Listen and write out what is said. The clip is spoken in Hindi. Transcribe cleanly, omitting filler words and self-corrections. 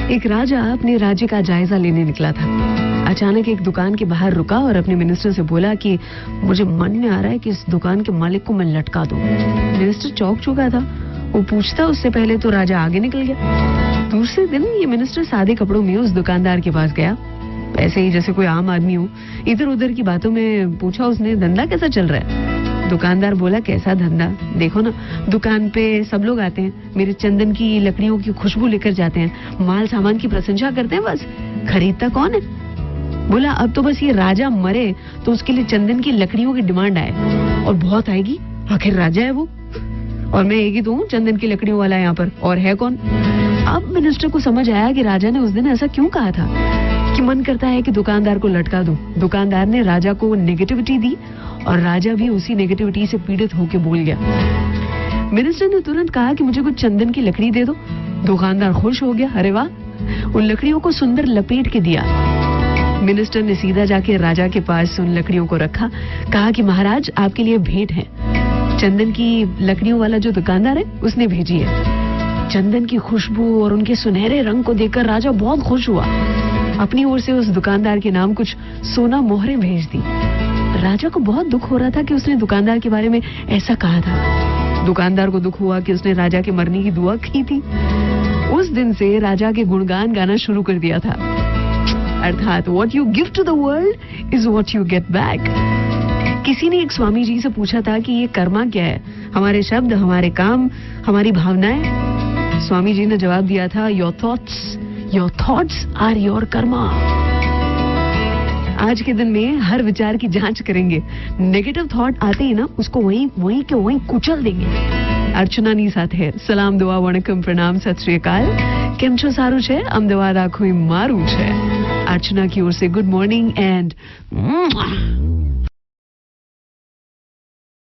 एक राजा अपने राज्य का जायजा लेने निकला था। अचानक एक दुकान के बाहर रुका और अपने मिनिस्टर से बोला कि मुझे मन में आ रहा है कि इस दुकान के मालिक को मैं लटका दूं। मिनिस्टर चौंक चुका था। वो पूछता उससे पहले तो राजा आगे निकल गया। दूसरे दिन ये मिनिस्टर सादे कपड़ों में उस दुकानदार के पास गया, ऐसे ही जैसे कोई आम आदमी हो। इधर उधर की बातों में पूछा उसने, धंधा कैसा चल रहा है? दुकानदार बोला, कैसा धंधा, देखो ना दुकान पे सब लोग आते हैं, मेरे चंदन की लकड़ियों की खुशबू लेकर जाते हैं, माल सामान की प्रशंसा करते हैं, बस खरीदता कौन है? बोला, अब तो बस ये राजा मरे तो उसके लिए चंदन की लकड़ियों की डिमांड आए, और बहुत आएगी, आखिर राजा है वो, और मैं एक ही तो हूँ चंदन की लकड़ियों वाला यहाँ पर, और है कौन? अब मिनिस्टर को समझ आया कि राजा ने उस दिन ऐसा क्यों कहा था कि मन करता है कि दुकानदार को लटका दूं। दुकानदार ने राजा को नेगेटिविटी दी और राजा भी उसी नेगेटिविटी से पीड़ित होकर बोल गया। मिनिस्टर ने तुरंत कहा कि मुझे कुछ चंदन की लकड़ी दे दो। दुकानदार खुश हो गया, अरे वाह, उन लकड़ियों को सुंदर लपेट के दिया। मिनिस्टर ने सीधा जाके राजा के पास उन लकड़ियों को रखा, कहा कि महाराज आपके लिए भेंट है, चंदन की लकड़ियों वाला जो दुकानदार है उसने भेजी है। चंदन की खुशबू और उनके सुनहरे रंग को देखकर राजा बहुत खुश हुआ। अपनी ओर से उस दुकानदार के नाम कुछ सोना मोहरें भेज दी। राजा को बहुत दुख हो रहा था कि उसने दुकानदार के बारे में ऐसा कहा था। दुकानदार को दुख हुआ कि उसने राजा के मरने की दुआ की थी। उस दिन से राजा के गुणगान गाना शुरू कर दिया था, अर्थात what you give to the world is what you get back. किसी ने एक स्वामी जी से पूछा था कि ये कर्मा क्या है? हमारे शब्द, हमारे काम, हमारी भावनाएं। स्वामी जी ने जवाब दिया था, your thoughts are your karma. आज के दिन में हर विचार की जांच करेंगे, नेगेटिव थॉट आते ही ना उसको वहीं के वहीं कुचल देंगे। अर्चना नी साथे सलाम, दुआ, वणकम, प्रणाम, सत श्री अकाल। केम छो? सारू छे? अमदावाद आखोई मारू छे। अर्चना की ओर से गुड मॉर्निंग एंड